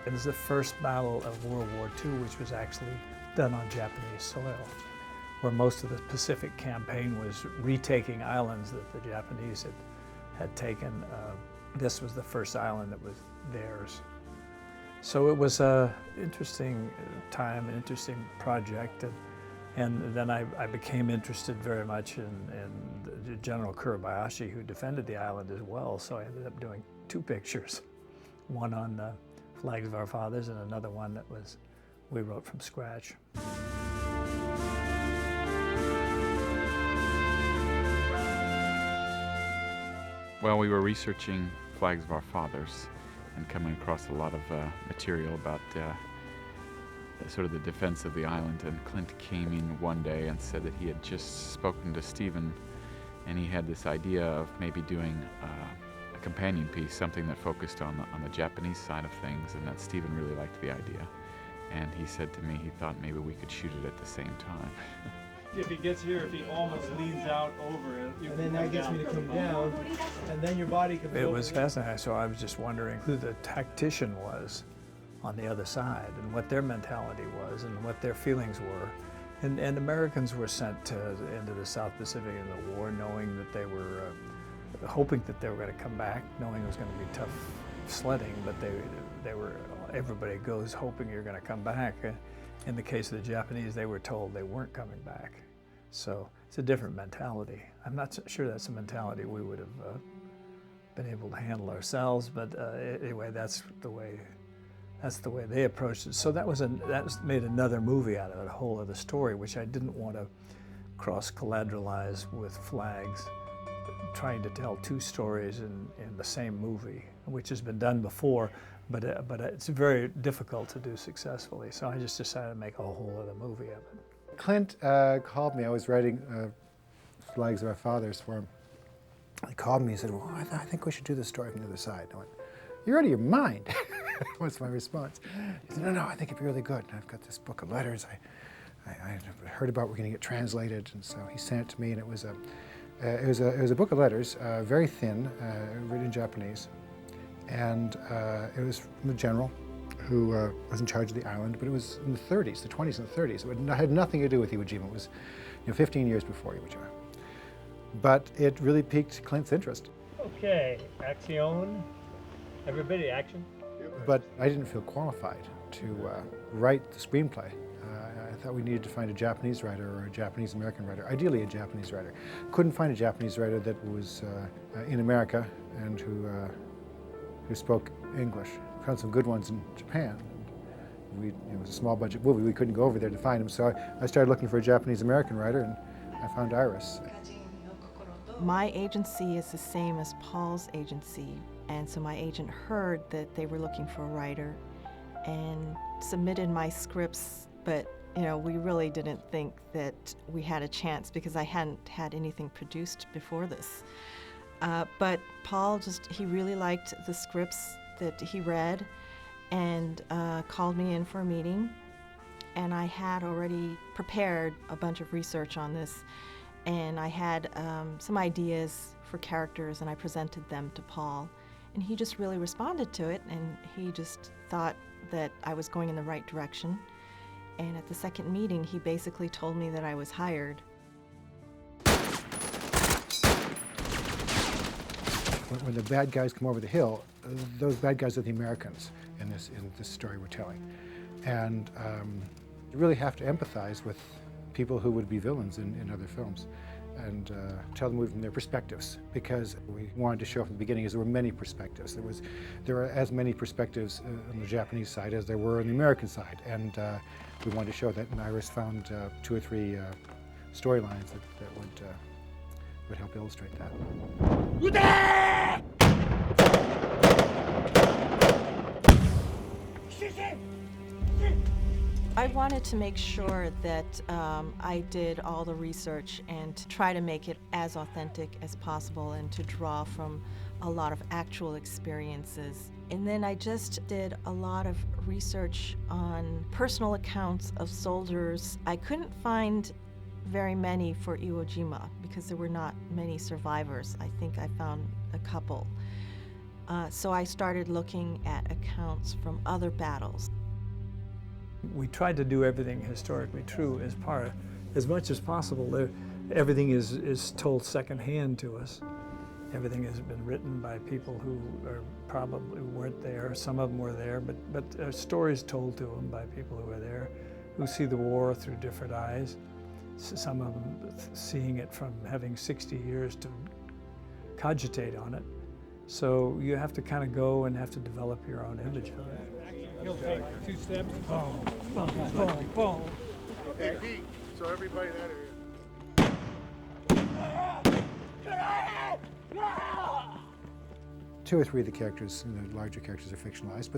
It was the first battle of World War II, which was actually done on Japanese soil, where most of the Pacific campaign was retaking islands that the Japanese had taken. This was the first island that was theirs. So it was an interesting time, an interesting project, and then I became interested very much in General Kurabayashi, who defended the island as well, so I ended up doing 2 pictures, one on the Flags of Our Fathers and another one that we wrote from scratch. Well, we were researching Flags of Our Fathers and coming across a lot of material about sort of the defense of the island, and Clint came in one day and said that he had just spoken to Stephen, and he had this idea of maybe doing a companion piece, something that focused on the Japanese side of things, and that Stephen really liked the idea. And he said to me he thought maybe we could shoot it at the same time. If he gets here, if he almost leans out over it, and then that gets me to come down, and then your body comes over. It was fascinating, so I was just wondering who the tactician was on the other side, and what their mentality was, and what their feelings were. And Americans were sent into the South Pacific in the war knowing that they were, hoping that they were going to come back, knowing it was going to be tough sledding, but they were, everybody goes hoping you're going to come back. In the case of the Japanese, they were told they weren't coming back. So it's a different mentality. I'm not sure that's a mentality we would have been able to handle ourselves, but anyway, that's the way they approached it. So that made another movie out of it, a whole other story, which I didn't want to cross-collateralize with Flags, trying to tell 2 stories in the same movie, which has been done before, but it's very difficult to do successfully. So I just decided to make a whole other movie of it. Clint called me. I was writing Flags of Our Fathers for him. He called me and said, well, I think we should do this story from the other side. And I went, you're out of your mind. What's my response? He said, no, I think it'd be really good. And I've got this book of letters I heard about. We're going to get translated. And so he sent it to me, and it was a book of letters, very thin, written in Japanese. And it was from a general who was in charge of the island, but it was in the 30s, the 20s and the 30s. It had nothing to do with Iwo Jima. It was 15 years before Iwo Jima. But it really piqued Clint's interest. Okay, action. Everybody, action. But I didn't feel qualified to write the screenplay. I thought we needed to find a Japanese writer or a Japanese-American writer, ideally a Japanese writer. Couldn't find a Japanese writer that was in America and who spoke English. Found some good ones in Japan. It was a small budget movie. We couldn't go over there to find them, so I started looking for a Japanese-American writer, and I found Iris. My agency is the same as Paul's agency, and so my agent heard that they were looking for a writer and submitted my scripts, but we really didn't think that we had a chance because I hadn't had anything produced before this. But Paul he really liked the scripts that he read and called me in for a meeting. And I had already prepared a bunch of research on this, and I had some ideas for characters, and I presented them to Paul. And he just really responded to it, and he just thought that I was going in the right direction. And at the second meeting, he basically told me that I was hired. When the bad guys come over the hill, those bad guys are the Americans in this story we're telling. And you really have to empathize with people who would be villains in other films and tell them from their perspectives, because we wanted to show from the beginning is there were many perspectives. There were as many perspectives on the Japanese side as there were on the American side, and we wanted to show that, and Iris found 2 or 3 storylines that would help illustrate that. I wanted to make sure that I did all the research and to try to make it as authentic as possible and to draw from a lot of actual experiences. And then I just did a lot of research on personal accounts of soldiers. I couldn't find very many for Iwo Jima because there were not many survivors. I think I found a couple. So I started looking at accounts from other battles. We tried to do everything historically true as much as possible. Everything is told secondhand to us. Everything has been written by people who probably weren't there. Some of them were there, but stories told to them by people who were there, who see the war through different eyes. Some of them seeing it from having 60 years to cogitate on it. So you have to kind of go and have to develop your own image of it. He'll take 2 steps. Boom, boom, boom, boom. Hey, Pete, so everybody that area. 2 or 3 of the characters, the larger characters, are fictionalized,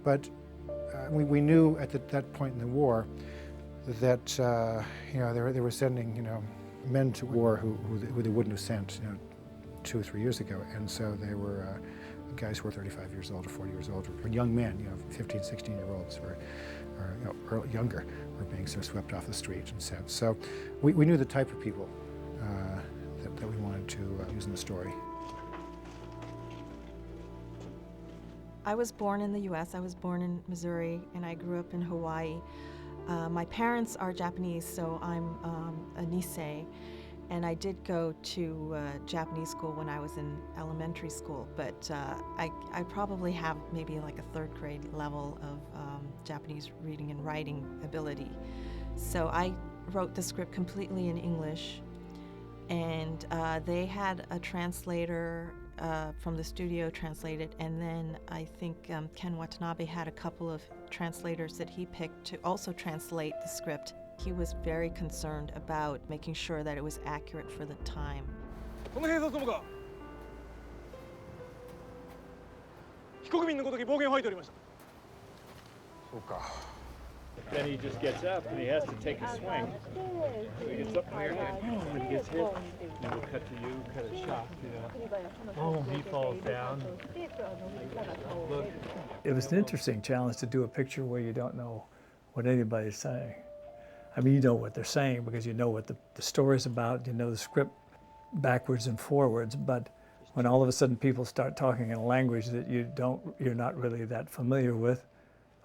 but we knew at that point in the war that they were sending men to war who they wouldn't have sent 2 or 3 years ago, and so they were guys who were 35 years old or 40 years old, or young men, 15, 16-year-olds or younger, were being sort of swept off the street and sent. So we knew the type of people that we wanted to use in the story. I was born in the U.S. I was born in Missouri, and I grew up in Hawaii. My parents are Japanese, so I'm a Nisei, and I did go to Japanese school when I was in elementary school, but I probably have maybe like a 3rd grade level of Japanese reading and writing ability. So I wrote the script completely in English, and they had a translator from the studio translated, and then I think Ken Watanabe had a couple of translators that he picked to also translate the script. He was very concerned about making sure that it was accurate for the time. この兵卒どもが非国民のごとき暴言を吐いておりました。そうか。Then he just gets up and he has to take a swing. So he gets up there and when he gets hit, then we'll cut to you, cut a shot, Boom, he falls down. Look. It was an interesting challenge to do a picture where you don't know what anybody's saying. I mean, you know what they're saying because you know what the story's about, you know the script backwards and forwards, but when all of a sudden people start talking in a language that you're not really that familiar with,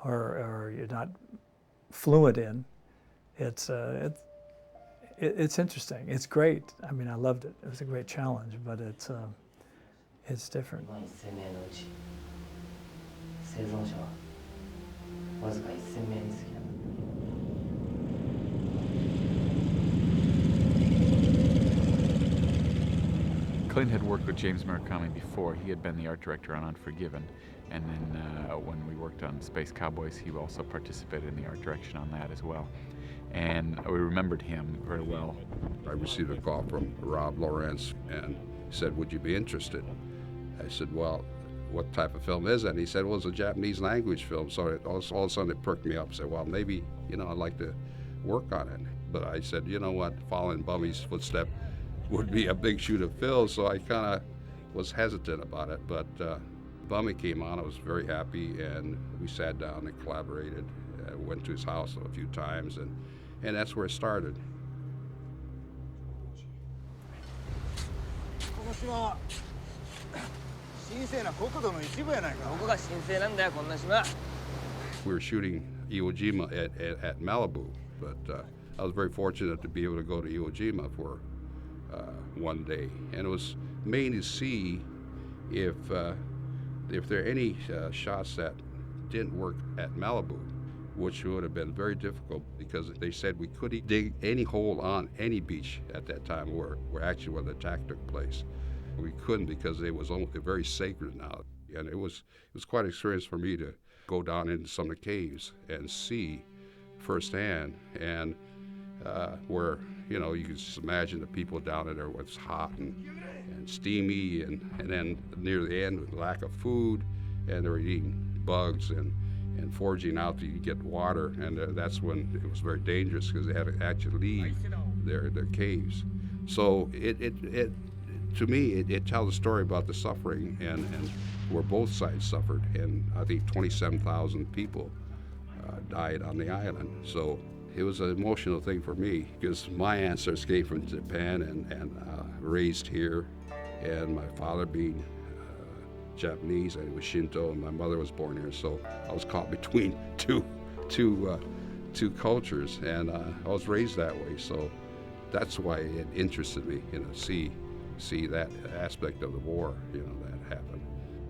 or you're not fluent in, it's interesting. It's great. I mean, I loved it. It was a great challenge, but it's different. Clint had worked with James Murakami before. He had been the art director on Unforgiven, and then when we worked on Space Cowboys, he also participated in the art direction on that as well. And we remembered him very well. I received a call from Rob Lawrence, and he said, "Would you be interested?" I said, "Well, what type of film is it?" And he said, "Well, it's a Japanese language film." So all of a sudden it perked me up. I said, "Well, maybe, I'd like to work on it." But I said, "You know what, following Bummy's footstep would be a big shoe to fill," so I kind of was hesitant about it. But Bummy came on, I was very happy, and we sat down and collaborated. Went to his house a few times, and that's where it started. この島は神聖な国土の一部やないか。どこが神聖なんだよ、こんな島。 We were shooting Iwo Jima at Malibu, but I was very fortunate to be able to go to Iwo Jima for one day, and it was mainly to see if there are any shots that didn't work at Malibu, which would have been very difficult because they said we couldn't dig any hole on any beach at that time where the attack took place. We couldn't because it was very sacred now, and it was quite an experience for me to go down into some of the caves and see firsthand, and where you can just imagine the people down there where it's hot and steamy, and then near the end with lack of food, and they were eating bugs and foraging out to get water, and that's when it was very dangerous because they had to actually leave their caves. So it to me it tells a story about the suffering and where both sides suffered, and I think 27,000 people died on the island. So it was an emotional thing for me because my ancestors came from Japan and raised here, and my father being Japanese and it was Shinto, and my mother was born here, so I was caught between two cultures, and I was raised that way. So that's why it interested me, see that aspect of the war, that happened.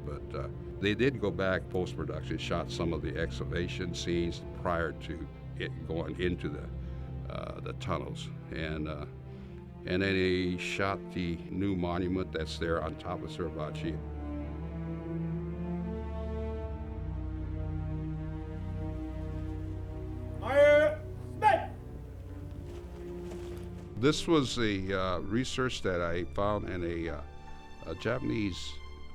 But they did go back post-production, shot some of the excavation scenes prior to it going into the tunnels, and then they shot the new monument that's there on top of Suribachi. This was a research that I found in a Japanese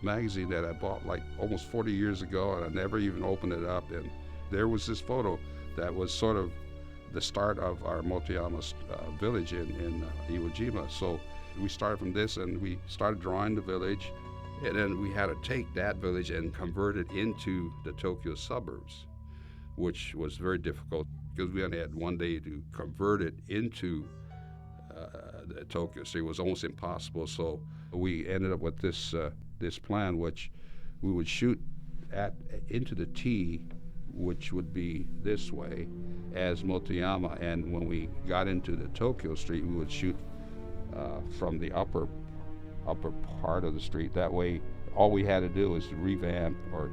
magazine that I bought like almost 40 years ago, and I never even opened it up. And there was this photo that was sort of the start of our Motoyama village in Iwo Jima. So we started from this, and we started drawing the village, and then we had to take that village and convert it into the Tokyo suburbs, which was very difficult because we only had one day to convert it into the Tokyo. So it was almost impossible. So we ended up with this plan, which we would shoot into the T, which would be this way as Motoyama, and when we got into the Tokyo street, we would shoot from the upper part of the street. That way, all we had to do was revamp or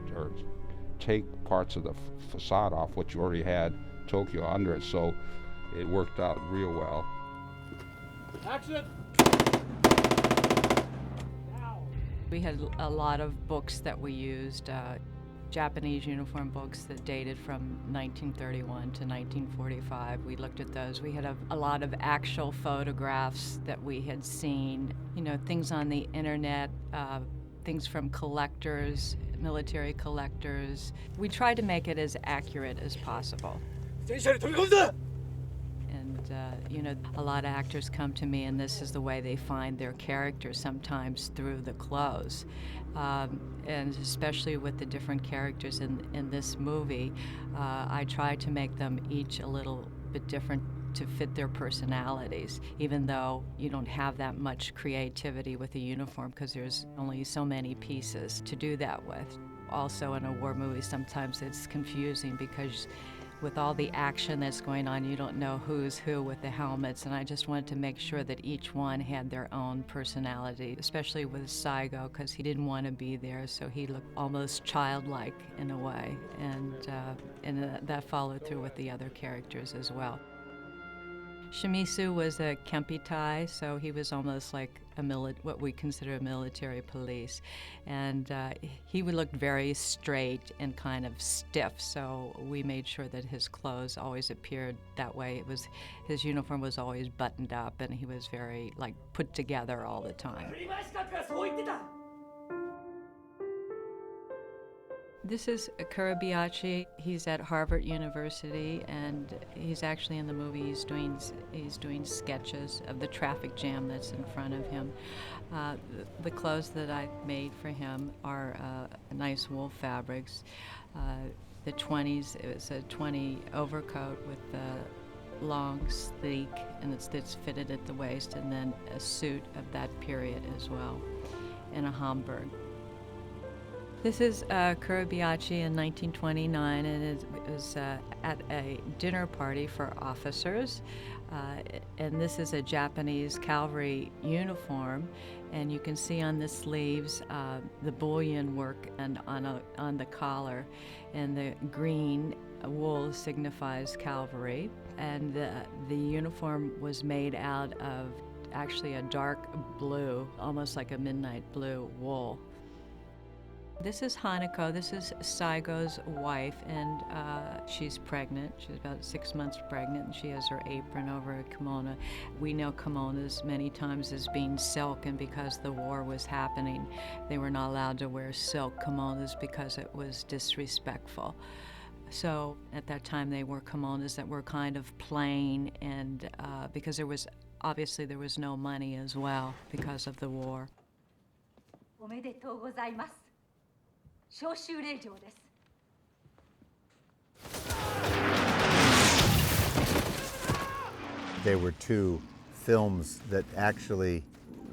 take parts of the facade off, which already had Tokyo under it. So it worked out real well. Action! We had a lot of books that we used, Japanese uniform books that dated from 1931 to 1945. We looked at those. We had a lot of actual photographs that we had seen, things on the internet, things from collectors, military collectors. We tried to make it as accurate as possible. And, a lot of actors come to me, and this is the way they find their characters, sometimes through the clothes. And especially with the different characters in this movie, I try to make them each a little bit different to fit their personalities, even though you don't have that much creativity with a uniform because there's only so many pieces to do that with. Also in a war movie, sometimes it's confusing because with all the action that's going on, you don't know who's who with the helmets, and I just wanted to make sure that each one had their own personality, especially with Saigo, because he didn't want to be there, so he looked almost childlike in a way, and that followed through with the other characters as well. Shimizu was a Kempitai, so he was almost like what we consider a military police. And he looked very straight and kind of stiff, so we made sure that his clothes always appeared that way. His uniform was always buttoned up, and he was very put together all the time. This is Kurabayashi. He's at Harvard University, and he's actually in the movie. He's doing sketches of the traffic jam that's in front of him. The clothes that I made for him are nice wool fabrics. The 20s, it was a 20 overcoat with the long sleek, and it's fitted at the waist, and then a suit of that period as well, and a Homburg. This is Kurabayashi in 1929, and it was at a dinner party for officers. And this is a Japanese cavalry uniform, and you can see on the sleeves the bullion work and on the collar, and the green wool signifies cavalry. And the uniform was made out of actually a dark blue, almost like a midnight blue wool. This is Hanako. This is Saigo's wife, and she's pregnant. She's about 6 months pregnant, and she has her apron over a kimono. We know kimonos many times as being silk, and because the war was happening, they were not allowed to wear silk kimonos because it was disrespectful. So at that time, they wore kimonos that were kind of plain, and because there was no money as well because of the war. おめでとうございます。 召集令状です。 They were two films that actually,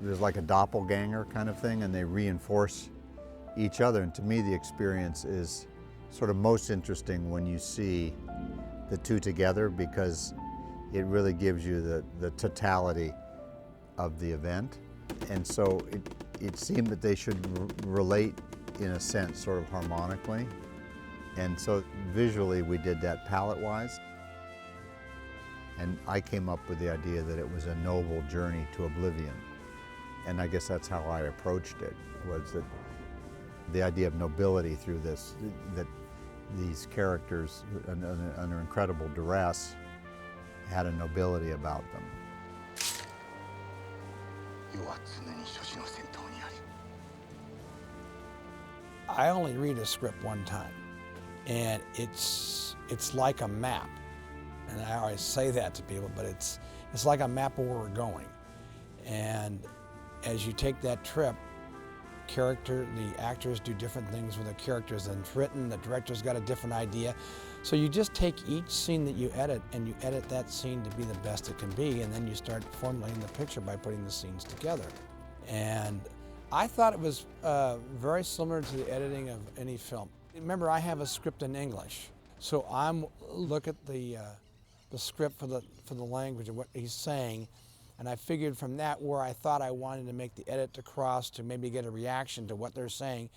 there's like a doppelganger kind of thing, and they reinforce each other. And to me, the experience is sort of most interesting when you see the two together, because it really gives you the totality of the event. And so it seemed that they should relate, in a sense, sort of harmonically. And so visually we did that palette-wise. And I came up with the idea that it was a noble journey to oblivion. And I guess that's how I approached it, was that the idea of nobility through this, that these characters under incredible duress had a nobility about them. I only read a script one time, and it's like a map. And I always say that to people, but it's like a map of where we're going. And as you take that trip, the actors do different things with the characters than it's written, the director's got a different idea. So you just take each scene that you edit, and you edit that scene to be the best it can be, and then you start formulating the picture by putting the scenes together. And I thought it was very similar to the editing of any film. Remember, I have a script in English, so I'm look at the script for the language of what he's saying, and I figured from that where I thought I wanted to make the edit across to maybe get a reaction to what they're saying,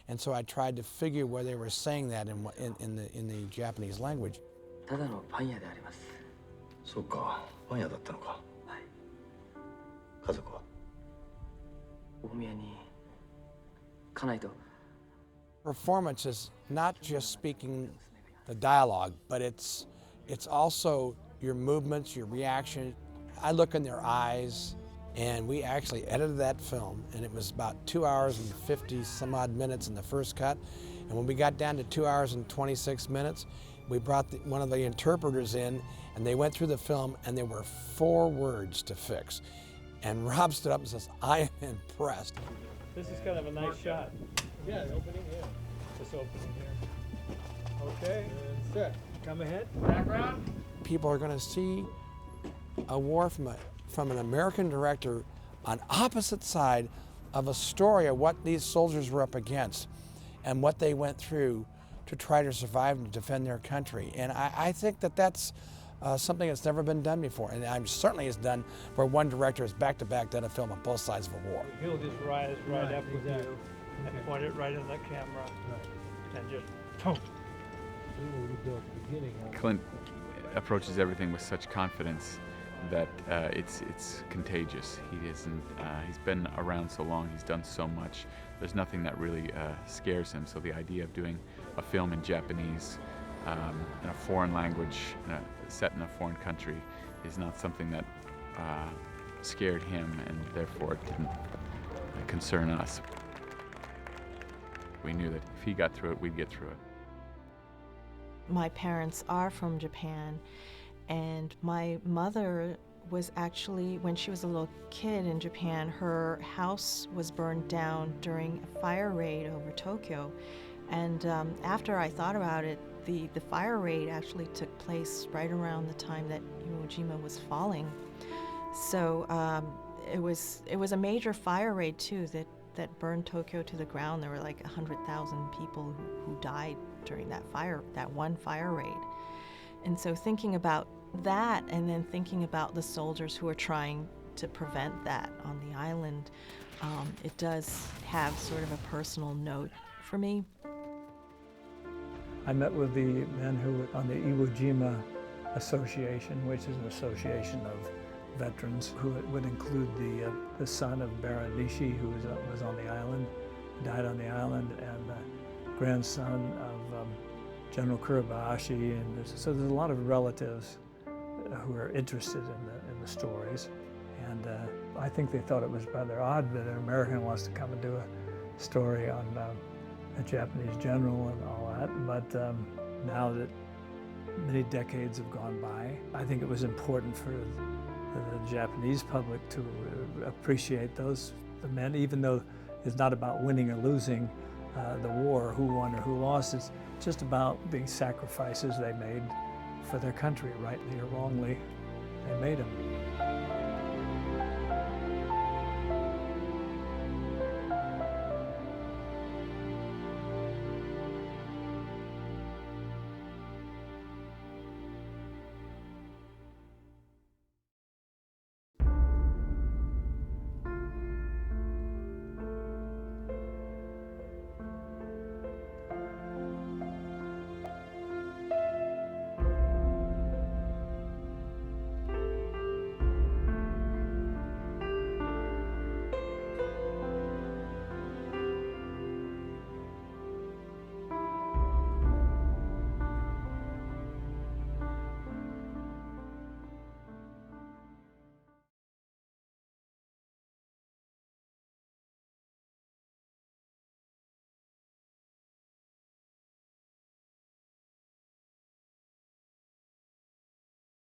and so I tried to figure where they were saying that in the Japanese language. Performance is not just speaking the dialogue, but it's also your movements, your reaction. I look in their eyes, and we actually edited that film, and it was about 2 hours and 50 some odd minutes in the first cut. And when we got down to 2 hours and 26 minutes, we brought one of the interpreters in, and they went through the film, and there were 4 words to fix. And Rob stood up and says, "I am impressed." This is kind of a nice shot. Yeah, the opening, yeah. This opening here. Okay, set. Come ahead. Background. People are going to see a war from an American director on opposite side of a story of what these soldiers were up against and what they went through to try to survive and defend their country. And I think that that's something that's never been done before. And I'm certainly is done where one director is back-to-back done a film on both sides of a war. He'll just rise right up with you and point it right in the camera and just boom. Clint approaches everything with such confidence that it's contagious. He's been around so long, he's done so much. There's nothing that really scares him. So the idea of doing a film in Japanese, in a foreign language, set in a foreign country, is not something that scared him, and therefore it didn't concern us. We knew that if he got through it, we'd get through it. My parents are from Japan, and my mother was actually, when she was a little kid in Japan, her house was burned down during a fire raid over Tokyo. And after I thought about it, the fire raid actually took place right around the time that Iwo Jima was falling. So it was a major fire raid too that burned Tokyo to the ground. There were like 100,000 people who died during that one fire raid. And so thinking about that, and then thinking about the soldiers who are trying to prevent that on the island, it does have sort of a personal note for me. I met with the men who were on the Iwo Jima Association, which is an association of veterans who would include the son of Baron Nishi, who was on the island, died on the island, and the grandson of General Kurabashi, and so there's a lot of relatives who are interested in the stories. And I think they thought it was rather odd that an American wants to come and do a story on a Japanese general and all that. But now that many decades have gone by, I think it was important for the Japanese public to appreciate the men, even though it's not about winning or losing the war, who won or who lost. It's just about the sacrifices they made for their country, rightly or wrongly. They made them.